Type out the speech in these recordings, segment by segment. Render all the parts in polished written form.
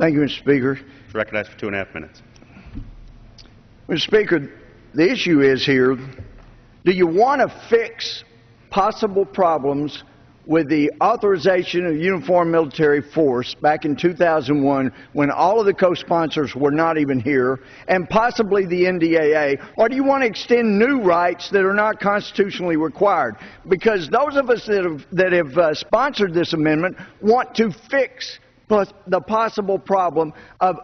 Thank you, Mr. Speaker. It's recognized for 2.5 minutes. Mr. Speaker, the issue is here, do you want to fix possible problems with the authorization of Uniformed Military Force back in 2001 when all of the co-sponsors were not even here, and possibly the NDAA, or do you want to extend new rights that are not constitutionally required? Because those of us that have sponsored this amendment want to fix the possible problem of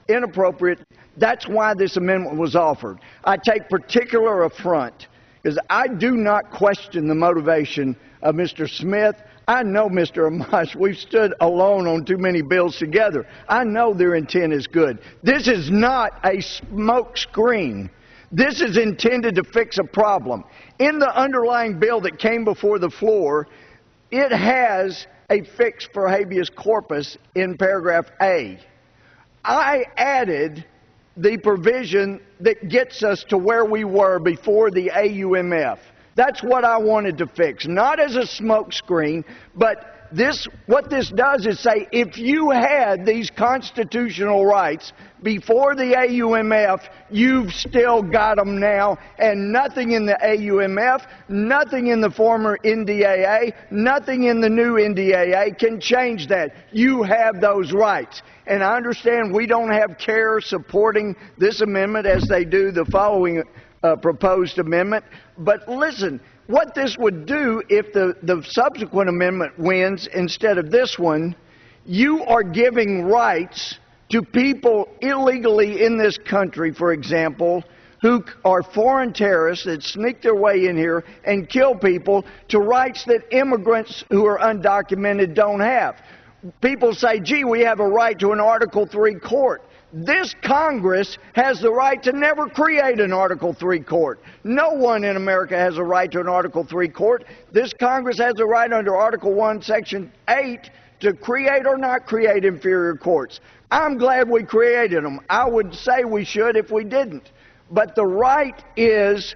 inappropriate. That's why this amendment was offered. I take particular affront because I do not question the motivation of Mr. Smith. I know Mr. Amash. We've stood alone on too many bills together. I know their intent is good. This is not a smoke screen. This is intended to fix a problem. In the underlying bill that came before the floor, it has a fix for habeas corpus in paragraph A. I added the provision that gets us to where we were before the AUMF. That's what I wanted to fix, not as a smokescreen, but what this does is say, if you had these constitutional rights before the AUMF, you've still got them now, and nothing in the AUMF, nothing in the former NDAA, nothing in the new NDAA can change that. You have those rights. And I understand we don't have CARE supporting this amendment as they do the following proposed amendment, but listen, what this would do if the subsequent amendment wins instead of this one, you are giving rights to people illegally in this country, for example, who are foreign terrorists that sneak their way in here and kill people, to rights that immigrants who are undocumented don't have. People say, gee, we have a right to an Article III court. This Congress has the right to never create an Article III court. No one in America has a right to an Article III court. This Congress has a right under Article I, Section 8 to create or not create inferior courts. I'm glad we created them. I would say we should if we didn't. But the right is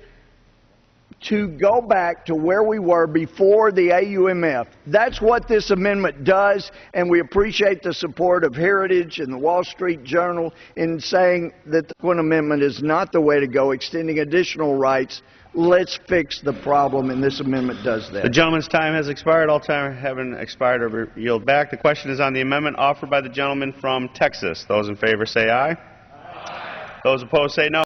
to go back to where we were before the AUMF. That's what this amendment does, and we appreciate the support of Heritage and the Wall Street Journal in saying that the Quinn Amendment is not the way to go, extending additional rights. Let's fix the problem, and this amendment does that. The gentleman's time has expired. All time having expired, over yield back. The question is on the amendment offered by the gentleman from Texas. Those in favor say aye. Aye. Those opposed say no.